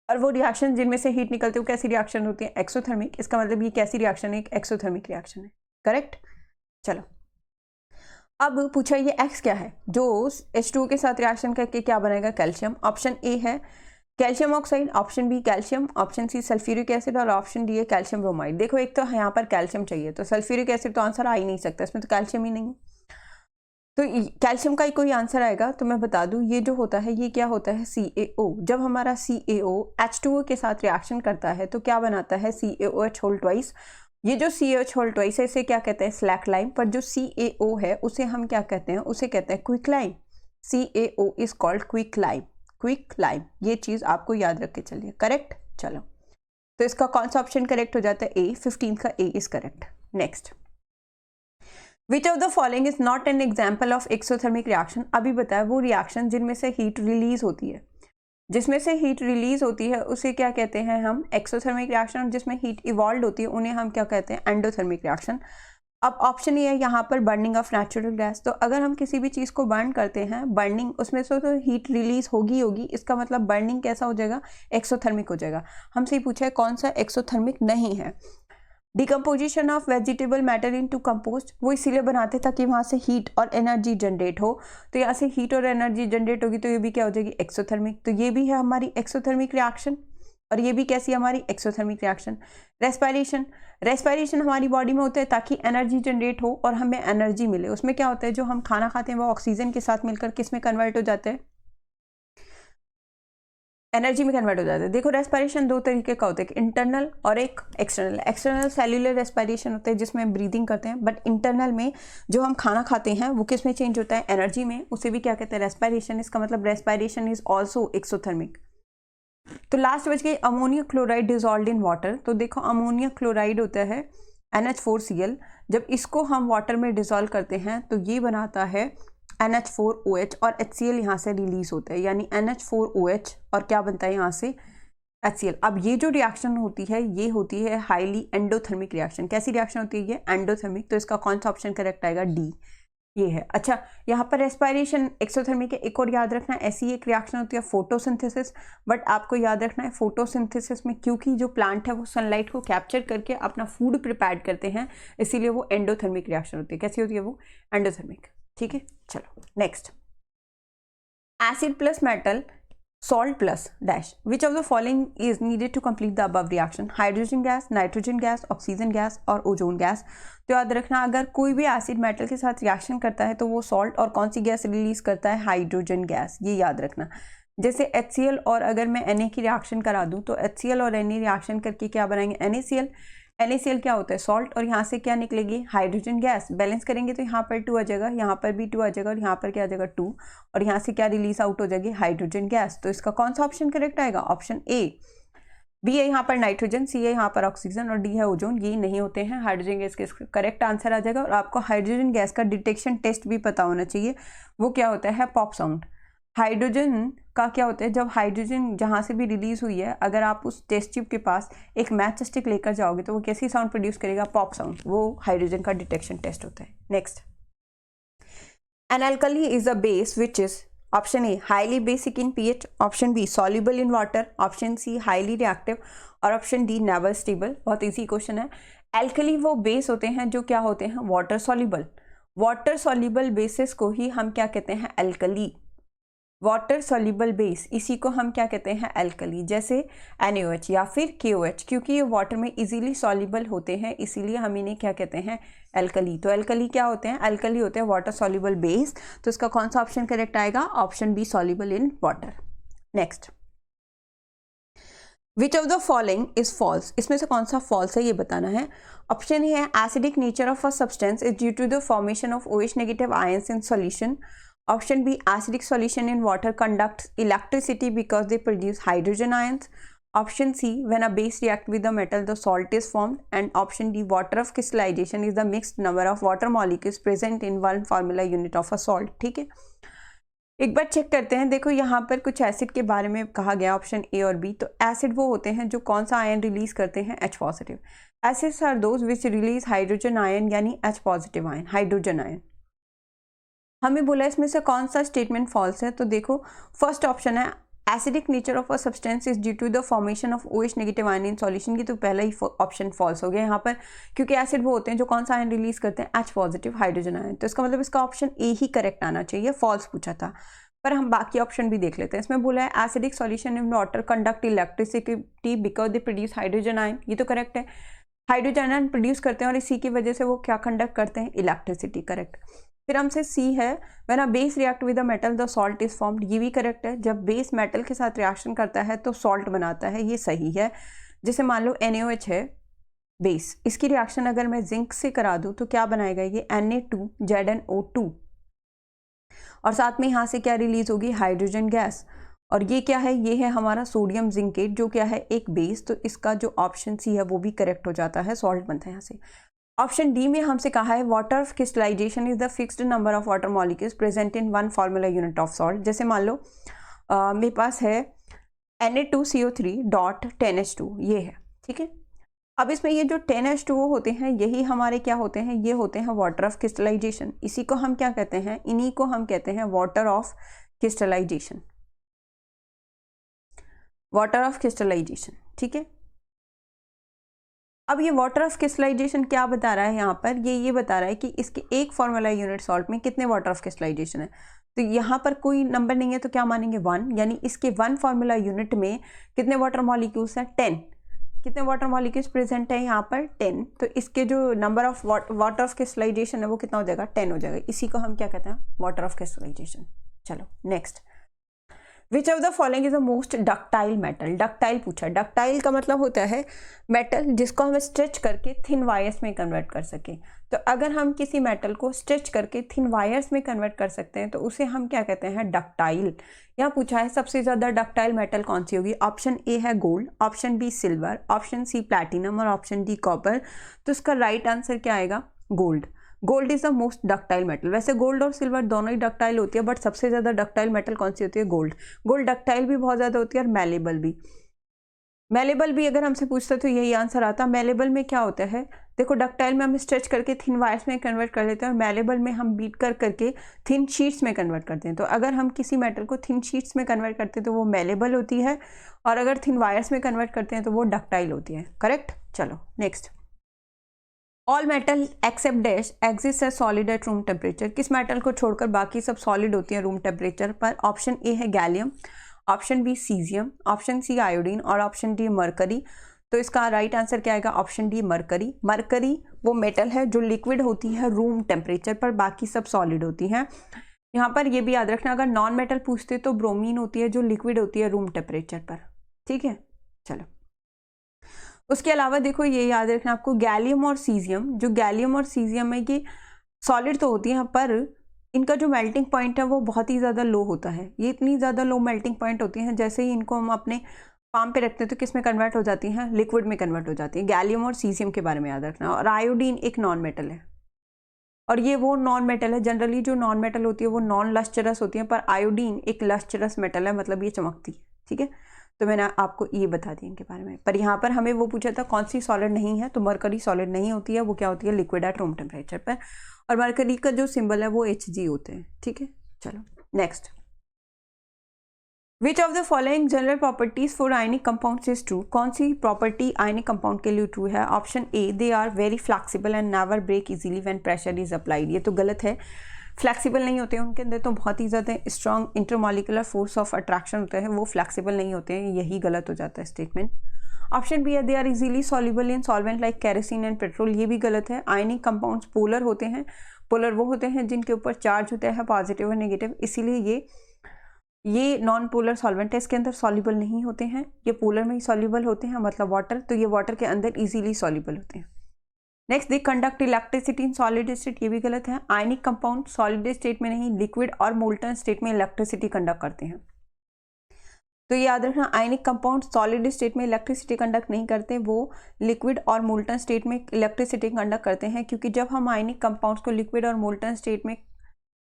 और वो रिएक्शन जिनमें से हीट निकलती है वो कैसी रिएक्शन होती है, एक्सोथर्मिक। इसका मतलब ये कैसी रिएक्शन है, एक एक्सोथर्मिक रिएक्शन है। करेक्ट। चलो अब पूछा ये X क्या है, जो H2O के साथ रिएक्शन करके क्या बनेगा, कैल्शियम। ऑप्शन ए है calcium oxide, option B calcium, option C sulphuric acid, और ऑप्शन डी है कैल्शियम ब्रोमाइड। देखो एक तो यहाँ पर कैल्शियम चाहिए, तो सल्फ्यूरिक एसिड तो आंसर आ ही नहीं सकता, इसमें तो कैल्शियम ही नहीं है, तो कैल्शियम का ही कोई आंसर आएगा। तो मैं बता दूं ये जो होता है ये क्या होता है, CaO। जब हमारा CaO H2O के साथ रिएक्शन करता है तो क्या बनाता है, CaOH होल ट्वाइस। ये जो CaOH होल ट्वाइस है इसे क्या कहते हैं, स्लैक लाइम, पर जो CaO है उसे हम क्या कहते हैं, उसे कहते हैं quick lime. CaO is called quick lime, quick lime, ये चीज आपको याद रख के चलिए। करेक्ट। चलो तो इसका कौन सा ऑप्शन करेक्ट हो जाता है, ए, 15 का A is correct. Next, which of the following is not an example of exothermic reaction. अभी बताया वो रिएक्शन जिनमें से हीट रिलीज होती है, जिसमें से हीट रिलीज होती है उसे क्या कहते हैं हम, एक्सोथर्मिक रिएक्शन, और जिसमें हीट इवॉल्व होती है उन्हें हम क्या कहते हैं, एंडोथर्मिक रिएक्शन। अब ऑप्शन ये है यहाँ पर बर्निंग ऑफ नेचुरल गैस। तो अगर हम किसी भी चीज़ को बर्न करते हैं, बर्निंग उसमें से तो हीट रिलीज होगी, इसका मतलब बर्निंग कैसा हो जाएगा, एक्सोथर्मिक हो जाएगा। हमसे पूछा है कौन सा एक्सोथर्मिक नहीं है। Decomposition of vegetable matter into compost, वो इसीलिए बनाते ताकि वहाँ से हीट और एनर्जी जनरेट हो, तो यहाँ से हीट और एनर्जी जनरेट होगी तो ये भी क्या हो जाएगी, एक्सोथर्मिक। तो ये भी है हमारी एक्सोथर्मिक रिएक्शन, और ये भी कैसी हमारी एक्सोथर्मिक रिएक्शन। रेस्पिरेशन, रेस्पिरेशन हमारी बॉडी में होता है ताकि एनर्जी जनरेट हो और हमें एनर्जी मिले। उसमें क्या होता है, जो हम खाना खाते हैं वो ऑक्सीजन के साथ मिलकर किस में कन्वर्ट हो जाते हैं, एनर्जी में कन्वर्ट हो जाता है। देखो रेस्पिरेशन दो तरीके का होता है, एक इंटरनल और एक एक्सटर्नल। एक्सटर्नल सेल्यूलर रेस्पिरेशन होता है जिसमें हम ब्रीदिंग करते हैं, बट इंटरनल में जो हम खाना खाते हैं वो किस में चेंज होता है, एनर्जी में, उसे भी क्या कहते हैं, रेस्पिरेशन। इसका मतलब रेस्पिरेशन इज ऑल्सो एक्सोथर्मिक। तो लास्ट बच गई ammonia chloride dissolved in water. तो देखो अमोनिया क्लोराइड होता है NH4Cl, जब इसको हम वाटर में डिजॉल्व करते हैं तो ये बनाता है NH4OH, और HCl यहाँ से रिलीज होता है, यानी NH4OH और क्या बनता है यहाँ से HCl। अब ये जो रिएक्शन होती है ये होती है हाईली एंडोथर्मिक रिएक्शन। कैसी रिएक्शन होती है ये, एंडोथर्मिक। तो इसका कौन सा ऑप्शन करेक्ट आएगा, डी, ये है। अच्छा यहाँ पर रेस्पिरेशन एक्सोथर्मिक है, एक और याद रखना, ऐसी एक रिएक्शन होती है फोटोसिंथेसिस, बट आपको याद रखना है फोटोसिंथेसिस में क्योंकि जो प्लांट है वो सनलाइट को कैप्चर करके अपना फूड प्रिपेयर करते हैं, इसीलिए वो एंडोथर्मिक रिएक्शन होती है। कैसी होती है वो, एंडोथर्मिक। ठीक है। चलो next, acid plus metal, salt plus dash, which of the following is needed to complete the above reaction, hydrogen gas, nitrogen gas, oxygen gas और ओजोन गैस। तो याद रखना अगर कोई भी एसिड मेटल के साथ रिएक्शन करता है तो वो सॉल्ट और कौन सी गैस रिलीज करता है, हाइड्रोजन गैस, ये याद रखना। जैसे HCl और अगर मैं Na की रिएक्शन करा दूं तो HCl और Na रिएक्शन करके क्या बनाएंगे, NaCl। NaCl क्या होता है, सॉल्ट, और यहाँ से क्या निकलेगी, हाइड्रोजन गैस। बैलेंस करेंगे तो यहाँ पर 2 आ जाएगा, यहाँ पर भी 2 आ जाएगा, और यहाँ पर क्या आ जाएगा 2, और यहाँ से क्या रिलीज आउट हो जाएगी, हाइड्रोजन गैस। तो इसका कौन सा ऑप्शन करेक्ट आएगा, ऑप्शन ए। बी है यहाँ पर नाइट्रोजन, सी है यहाँ पर ऑक्सीजन, और डी है ओजोन। ये नहीं होते हैं, हाइड्रोजन गैस के करेक्ट आंसर आ जाएगा। और आपको हाइड्रोजन गैस का डिटेक्शन टेस्ट भी पता होना चाहिए, वो क्या होता है, पॉप साउंड। हाइड्रोजन का क्या होता है, जब हाइड्रोजन जहाँ से भी रिलीज हुई है अगर आप उस टेस्ट ट्यूब के पास एक मैच स्टिक लेकर जाओगे तो वो कैसी साउंड प्रोड्यूस करेगा, पॉप साउंड। वो हाइड्रोजन का डिटेक्शन टेस्ट होता है। Next, an alkali is a base which is, option A highly basic in pH, option B soluble in water, option C highly reactive, और ऑप्शन डी नेवर स्टेबल। बहुत easy question है। Alkali वो base होते हैं जो क्या होते हैं, water soluble. Water soluble bases को ही हम क्या कहते हैं, एल्कली। वाटर सॉल्युबल बेस, इसी को हम क्या कहते हैं, एल्कली, जैसे NaOH या फिर KOH, क्योंकि ये वाटर में इजीली सॉल्युबल होते हैं इसीलिए हम इन्हें क्या कहते हैं, एल्कली। तो एल्कली क्या होते हैं, एल्कली होते हैं वाटर सॉल्युबल बेस। तो इसका कौन सा ऑप्शन करेक्ट आएगा, option B, soluble in water. Next, which of the following is false, इसमें से कौन सा फॉल्स है ये बताना है। ऑप्शन ए है acidic nature of a substance is due to the formation of OH negative ions in solution. Option B, acidic solution in water conducts electricity because they produce hydrogen ions. Option C, when a base reacts with a metal, the salt is formed. And option D, water of crystallization is the mixed number of water molecules present in one formula unit of a salt. ठीक है, एक बार check करते हैं। देखो यहाँ पर कुछ acid के बारे में कहा गया, ऑप्शन ए और बी। तो एसिड वो होते हैं जो कौन सा आयन रिलीज करते हैं, H positive. Acids are those which release hydrogen ion, यानी H positive ion, hydrogen ion. हमें बोला इसमें से कौन सा स्टेटमेंट फॉल्स है। तो देखो फर्स्ट ऑप्शन है acidic nature of a substance is due to the formation of OH negative ion in solution की, तो पहला ही ऑप्शन फॉल्स हो गया यहाँ पर, क्योंकि एसिड वो होते हैं जो कौन सा आयन रिलीज करते हैं, H पॉजिटिव हाइड्रोजन आयन। तो इसका मतलब इसका ऑप्शन ए ही करेक्ट आना चाहिए, फॉल्स पूछा था। पर हम बाकी ऑप्शन भी देख लेते हैं। इसमें बोला है acidic solution in water conduct electricity because they produce hydrogen ion, ये तो करेक्ट है। हाइड्रोजन आयन प्रोड्यूस करते हैं और इसी की वजह से वो क्या कंडक्ट करते हैं, इलेक्ट्रिसिटी, करेक्ट। फिर हमसे सी है when a base react with a metal the salt is formed, ये भी करेक्ट है। जब बेस मेटल के साथ रिएक्शन करता है तो सॉल्ट बनाता है, ये सही है। जैसे मान लो NaOH है बेस, इसकी रिएक्शन अगर मैं जिंक से करा दूं तो क्या बनाएगा, ये Na2ZnO2, और साथ में यहाँ से क्या रिलीज होगी, हाइड्रोजन गैस। और ये क्या है, ये है हमारा सोडियम जिंकेट, जो क्या है, एक बेस। तो इसका जो ऑप्शन सी है वो भी करेक्ट हो जाता है, सॉल्ट बनता है यहाँ से। ऑप्शन डी में हमसे कहा है water of crystallization is the fixed number of water molecules present in one formula unit of salt. जैसे मान लो मेरे पास है Na2CO3.10H2, ये है, ठीक है। अब इसमें ये जो 10H2O होते हैं यही हमारे क्या होते हैं, ये होते हैं वाटर ऑफ क्रिस्टलाइजेशन। इसी को हम क्या कहते हैं, इन्हीं को हम कहते हैं water of crystallization, water of crystallization, ठीक है। अब ये वाटर ऑफ क्रिस्टलाइजेशन क्या बता रहा है यहाँ पर, ये बता रहा है कि इसके एक फॉर्मूला यूनिट सॉल्ट में कितने वाटर ऑफ क्रिस्टलाइजेशन है। तो यहाँ पर कोई नंबर नहीं है तो क्या मानेंगे, 1, यानी इसके 1 फॉर्मूला यूनिट में कितने वाटर मॉलिक्यूल्स हैं, 10। कितने वाटर मॉलिक्यूल्स प्रेजेंट है यहाँ पर, 10। तो इसके जो number of water of crystallization है वो कितना हो जाएगा, 10 हो जाएगा। इसी को हम क्या कहते हैं, वाटर ऑफ क्रिस्टलाइजेशन। चलो next, which of the following is the most ductile metal. Ductile पूछा, डक्टाइल का मतलब होता है मेटल जिसको हम स्ट्रेच करके थिन वायर्स में कन्वर्ट कर सकें। तो अगर हम किसी मेटल को स्ट्रेच करके थिन वायर्स में कन्वर्ट कर सकते हैं तो उसे हम क्या कहते हैं, डक्टाइल। यहाँ पूछा है सबसे ज़्यादा डक्टाइल मेटल कौन सी होगी। ऑप्शन ए है gold, option B silver, option C platinum और ऑप्शन डी कॉपर। तो इसका राइट आंसर क्या आएगा, gold. Gold is the most ductile metal. वैसे गोल्ड और सिल्वर दोनों ही डक्टाइल होती है, बट सबसे ज़्यादा डक्टाइल मेटल कौन सी होती है, गोल्ड। गोल्ड डक्टाइल भी बहुत ज़्यादा होती है और मेलेबल भी। मेलेबल भी अगर हमसे पूछता तो यही आंसर आता। मेलेबल में क्या होता है, देखो डक्टाइल में हम स्ट्रेच करके थिन वायर्स में कन्वर्ट कर लेते हैं और मेलेबल में हम बीट करके थिन शीट्स में कन्वर्ट करते हैं। तो अगर हम किसी मेटल को थिन शीट्स में कन्वर्ट करते हैं तो वो मेलेबल होती है, और अगर थिन वायर्स में कन्वर्ट करते हैं तो वो डक्टाइल होती है, करेक्ट। चलो next, all metal except dash exist as solid at room temperature. किस मेटल को छोड़कर बाकी सब सॉलिड होती हैं रूम टेम्परेचर पर। ऑप्शन ए है gallium, option B caesium, option C iodine और ऑप्शन डी मरकरी। तो इसका राइट आंसर क्या आएगा, ऑप्शन डी मरकरी। मरकरी वो मेटल है जो लिक्विड होती है रूम टेम्परेचर पर, बाकी सब सॉलिड होती हैं। यहाँ पर ये भी याद रखना, अगर नॉन मेटल पूछते तो ब्रोमीन होती है जो लिक्विड होती है रूम टेम्परेचर पर, ठीक है। चलो उसके अलावा देखो ये याद रखना आपको, गैलियम और सीजियम, जो गैलियम और सीजियम है ये सॉलिड तो होती हैं पर इनका जो मेल्टिंग पॉइंट है वो बहुत ही ज़्यादा लो होता है। ये इतनी ज़्यादा लो मेल्टिंग पॉइंट होती हैं, जैसे ही इनको हम अपने पाम पे रखते हैं तो किस में कन्वर्ट हो जाती हैं, लिक्विड में कन्वर्ट हो जाती हैं। गैलियम और सीजियम के बारे में याद रखना। और आयोडीन एक नॉन मेटल है, और ये वो नॉन मेटल है, जनरली जो नॉन मेटल होती है वो नॉन लस्टरस होती है, पर आयोडीन एक लस्टरस मेटल है, मतलब ये चमकती है, ठीक है। तो मैंने आपको ये बता दिया इनके बारे में। पर यहाँ पर हमें वो पूछा था कौन सी सॉलिड नहीं है, तो मरकरी सॉलिड नहीं होती है, वो क्या होती है, लिक्विड एट रूम टेम्परेचर पर। और मरकरी का जो सिंबल है वो Hg होते हैं, ठीक है। चलो next, which of the following general properties for ionic compounds is true. कौन सी प्रॉपर्टी आयनिक कंपाउंड के लिए ट्रू है। Option A, they are very flexible and never break easily when pressure is applied. ये तो गलत है। फ्लेक्सिबल नहीं होते हैं, उनके अंदर तो बहुत ही ज़्यादा strong intermolecular force of attraction होता है, वो फ्लेक्सिबल नहीं होते हैं, यही गलत हो जाता है स्टेटमेंट। ऑप्शन बी है they are easily soluble in solvent like kerosene and petrol, ये भी गलत है। आयनिक कंपाउंड्स पोलर होते हैं, पोलर वो होते हैं जिनके ऊपर चार्ज होता है पॉजिटिव और नेगेटिव, इसीलिए ये नॉन पोलर सॉल्वेंट है, इसके अंदर सॉल्युबल नहीं होते हैं, ये पोलर में ही सॉल्युबल होते हैं, मतलब वाटर, तो ये वाटर के अंदर इजीली सॉल्युबल होते हैं। Next they conduct electricity in solid state, ये भी गलत है। आयनिक कंपाउंड सॉलिड स्टेट में नहीं, लिक्विड और मोल्टन स्टेट में इलेक्ट्रिसिटी कंडक्ट करते हैं। तो ये याद रखना, आयनिक कंपाउंड सॉलिड स्टेट में इलेक्ट्रिसिटी कंडक्ट नहीं करते, वो लिक्विड और मोल्टन स्टेट में इलेक्ट्रिसिटी कंडक्ट करते हैं, क्योंकि जब हम आयनिक कंपाउंड्स को लिक्विड और मोल्टन स्टेट में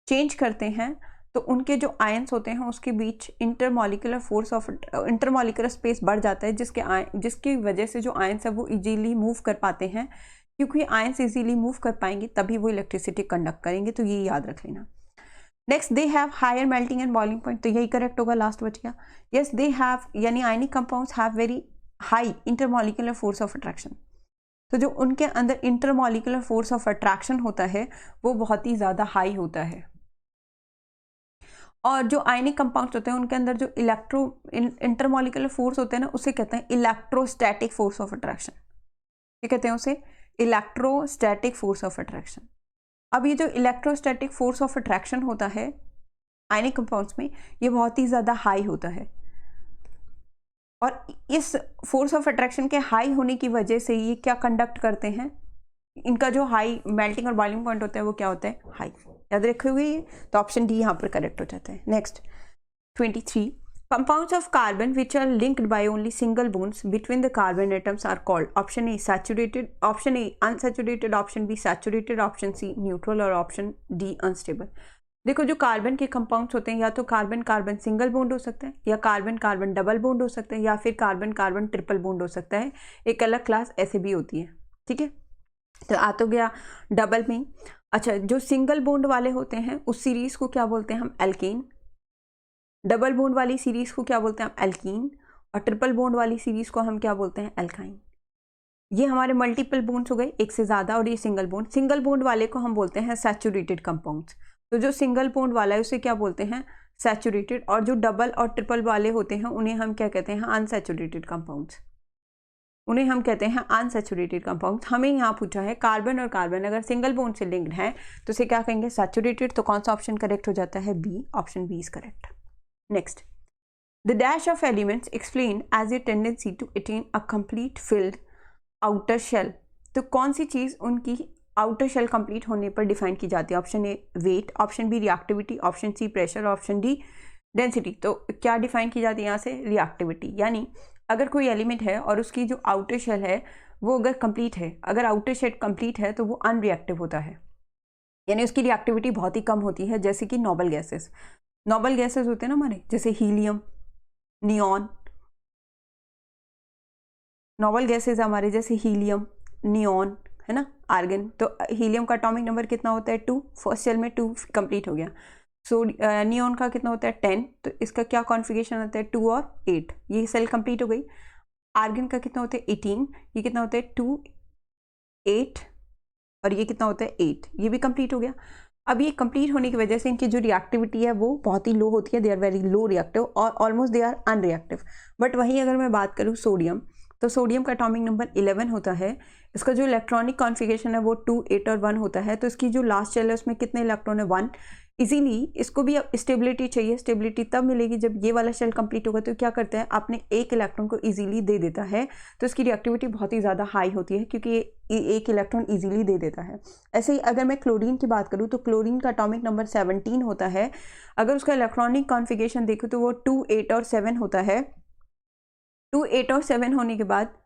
चेंज करते हैं तो उनके जो आयंस होते हैं उसके बीच intermolecular force of intermolecular space बढ़ जाता है, जिसकी वजह से जो आयंस है वो इजीली मूव कर पाते हैं, क्योंकि आयंस इजीली मूव कर पाएंगे तभी वो इलेक्ट्रिसिटी कंडक्ट करेंगे, तो ये याद रख लेना। Next they have higher melting and boiling point, तो यही करेक्ट होगा, लास्ट बच गया। यस दे हैव, यानी ionic compounds have very high intermolecular force of attraction, तो जो उनके अंदर इंटरमॉलिकुलर फोर्स ऑफ अट्रैक्शन होता है वो बहुत ही ज़्यादा हाई होता है। और जो आयनिक कंपाउंड्स होते हैं उनके अंदर जो इंटरमॉलिकुलर फोर्स होते हैं ना, उसे कहते हैं इलेक्ट्रोस्टैटिक फोर्स ऑफ अट्रैक्शन, ये कहते हैं उसे इलेक्ट्रोस्टैटिक फोर्स ऑफ अट्रैक्शन। अब ये जो इलेक्ट्रोस्टैटिक फोर्स ऑफ अट्रैक्शन होता है आयनिक कंपाउंड्स में, ये बहुत ही ज़्यादा हाई होता है, और इस फोर्स ऑफ अट्रैक्शन के हाई होने की वजह से ये क्या कंडक्ट करते हैं, इनका जो हाई मेल्टिंग और बॉइलिंग पॉइंट होता है वो क्या होता है, हाई, याद रखे हुए ये, तो ऑप्शन डी यहाँ पर करेक्ट हो जाता है। Next 23, compounds of carbon which are linked by only single bonds between the carbon atoms are called, option A saturated, option A unsaturated, option B saturated, option C neutral और option D unstable. देखो जो carbon के compounds होते हैं, या तो carbon carbon single bond हो सकता है, या कार्बन कार्बन डबल बॉन्ड हो सकता है, या फिर कार्बन कार्बन ट्रिपल बॉन्ड हो सकता है, एक अलग क्लास ऐसे भी होती है, ठीक है। तो आ तो गया डबल में। अच्छा, जो सिंगल बॉन्ड वाले होते हैं उस सीरीज को क्या बोलते हैं हम, एल्केन। डबल बॉन्ड वाली सीरीज को क्या बोलते हैं हम, एल्कीन। और ट्रिपल बॉन्ड वाली सीरीज को हम क्या बोलते हैं, एल्काइन। ये हमारे मल्टीपल बॉन्ड्स हो गए, एक से ज़्यादा, और ये सिंगल बॉन्ड। सिंगल बॉन्ड वाले को हम बोलते हैं सैचुरेटेड कंपाउंड्स, तो जो सिंगल बॉन्ड वाला है उसे क्या बोलते हैं, सैचुरेटेड। और जो डबल और ट्रिपल वाले होते हैं उन्हें हम क्या कहते हैं, अनसैचुरेटेड कंपाउंड्स, उन्हें हम कहते हैं अनसैचुरेटेड कंपाउंड्स। हमें यहाँ पूछा है कार्बन और कार्बन अगर सिंगल बॉन्ड से लिंक्ड है तो उसे क्या कहेंगे, सैचुरेटेड। तो कौन सा ऑप्शन करेक्ट हो जाता है, B, option B is correct. Next, the dash of elements explain as a tendency to attain a complete filled outer shell, तो कौन सी चीज़ उनकी आउटर शेल कंप्लीट होने पर डिफाइन की जाती है, option A weight, option B reactivity, option C pressure, option D density. तो क्या डिफाइन की जाती है यहाँ से, रिएक्टिविटी। यानी अगर कोई एलिमेंट है और उसकी जो आउटर शेल है वो अगर कंप्लीट है, अगर आउटर शेल कंप्लीट है तो वो अनरिएक्टिव होता है, यानी उसकी रिएक्टिविटी बहुत ही कम होती है। जैसे कि नोबल गैसेस, नोबल गैसेस होते हैं ना हमारे, जैसे हीलियम, नियॉन, नोबल गैसेस हमारे जैसे हीलियम, नियॉन, है ना, आर्गन। तो हीलियम का एटॉमिक नंबर कितना होता है, 2, फर्स्ट शेल में 2 कंप्लीट हो गया। सो नियॉन का कितना होता है, 10, तो इसका क्या कॉन्फ़िगरेशन होता है, 2 और 8, ये सेल कंप्लीट हो गई। आर्गन का कितना होता है, 18, ये कितना होता है, 2, 8, और ये कितना होता है, 8, ये भी कंप्लीट हो गया। अब ये कंप्लीट होने की वजह से इनकी जो रिएक्टिविटी है वो बहुत ही लो होती है, they are very low reactive और almost they are unreactive. But वहीं अगर मैं बात करूँ सोडियम, तो सोडियम का एटॉमिक नंबर 11 होता है, इसका जो इलेक्ट्रॉनिक कॉन्फ़िगरेशन है वो 2, 8 और 1 होता है। तो इसकी जो लास्ट शेल है उसमें कितने इलेक्ट्रॉन है, 1। इजीली इसको भी अब स्टेबिलिटी चाहिए, स्टेबिलिटी तब मिलेगी जब ये वाला शेल कंप्लीट होगा। तो क्या करते हैं, आपने एक इलेक्ट्रॉन को इजीली दे देता है, तो इसकी रिएक्टिविटी बहुत ही ज़्यादा हाई होती है क्योंकि ये एक इलेक्ट्रॉन इजीली दे देता है। ऐसे ही अगर मैं क्लोरीन की बात करूँ तो क्लोरीन का एटॉमिक नंबर 17 होता है, अगर उसका इलेक्ट्रॉनिक कॉन्फ़िगरेशन देखो तो वो 2, 8 और 7 होता है। 2, 8 और 7 होने के बाद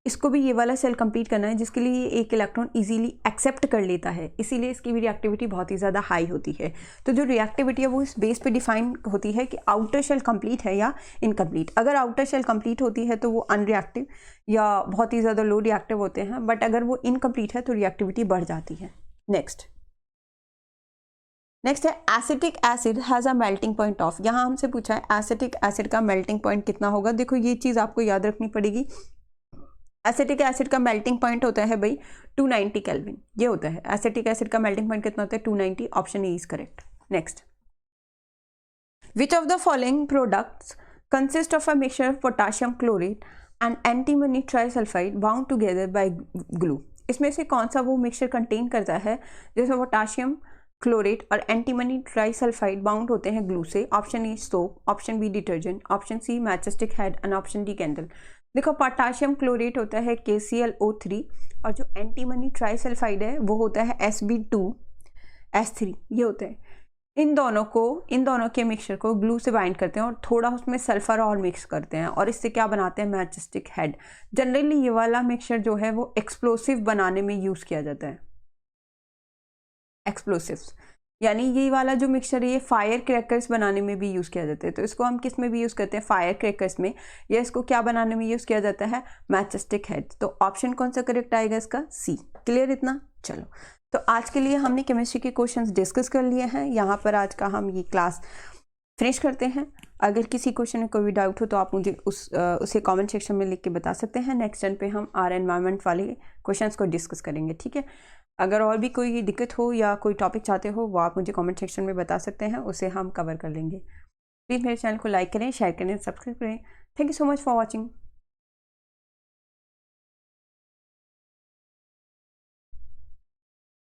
इसको भी ये वाला सेल कंप्लीट करना है, जिसके लिए एक इलेक्ट्रॉन इजीली एक्सेप्ट कर लेता है, इसीलिए इसकी भी रिएक्टिविटी बहुत ही ज़्यादा हाई होती है। तो जो रिएक्टिविटी है वो इस बेस पे डिफाइन होती है कि आउटर शेल कंप्लीट है या इनकम्प्लीट। अगर आउटर शेल कंप्लीट होती है तो वो अनरिएक्टिव या बहुत ही ज़्यादा लो रिएक्टिव होते हैं, बट अगर वो इनकम्प्लीट है तो रिएक्टिविटी बढ़ जाती है। नेक्स्ट है acetic acid has a melting point of, यहाँ हमसे पूछा है एसिटिक एसिड का मेल्टिंग पॉइंट कितना होगा। देखो ये चीज़ आपको याद रखनी पड़ेगी, एसिटिक एसिड का मेल्टिंग पॉइंट होता है भाई 290 केल्विन, ये होता है एसिटिक एसिड का मेल्टिंग पॉइंट कितना होता है 290, option A is correct. Next, which of the following products consist of a mixture of potassium chlorate and antimony trisulphide bound together by glue, इसमें से कौन सा वो मिक्सचर कंटेन करता है जिसमें पोटाशियम क्लोरेट और एंटीमनी ट्राइसल्फाइड बाउंड होते हैं ग्लू से, option A soap, option B detergent, option C matchstick head and option D candle. देखो पोटाशियम क्लोरेट होता है KClO3 और जो एंटीमनी ट्राइसल्फाइड है वो होता है Sb2S3, ये होता है। इन दोनों के मिक्सचर को ग्लू से बाइंड करते हैं और थोड़ा उसमें सल्फर और मिक्स करते हैं और इससे क्या बनाते हैं मैचस्टिक हेड। जनरली ये वाला मिक्सचर जो है वो एक्सप्लोसिव बनाने में यूज किया जाता है, एक्सप्लोसिव्स, यानी ये वाला जो मिक्सचर है ये फायर क्रैकर्स बनाने में भी यूज़ किया जाता है। तो इसको हम किस में भी यूज़ करते हैं, फायर क्रैकर्स में, या इसको क्या बनाने में यूज़ किया जाता है, मैचस्टिक हेड। तो ऑप्शन कौन सा करेक्ट आएगा इसका, सी। क्लियर इतना? चलो, तो आज के लिए हमने केमिस्ट्री के क्वेश्चंस डिस्कस कर लिए हैं। यहाँ पर आज का हम ये क्लास फिनिश करते हैं। अगर किसी क्वेश्चन में कोई भी डाउट हो तो आप मुझे उसे कमेंट सेक्शन में लिख के बता सकते हैं। नेक्स्ट टाइम पे हम एनवायरनमेंट वाले क्वेश्चंस को डिस्कस करेंगे, ठीक है। अगर और भी कोई दिक्कत हो या कोई टॉपिक चाहते हो वो आप मुझे कमेंट सेक्शन में बता सकते हैं, उसे हम कवर कर लेंगे। प्लीज़ मेरे चैनल को लाइक करें, शेयर करें, सब्सक्राइब करें। Thank you so much for watching.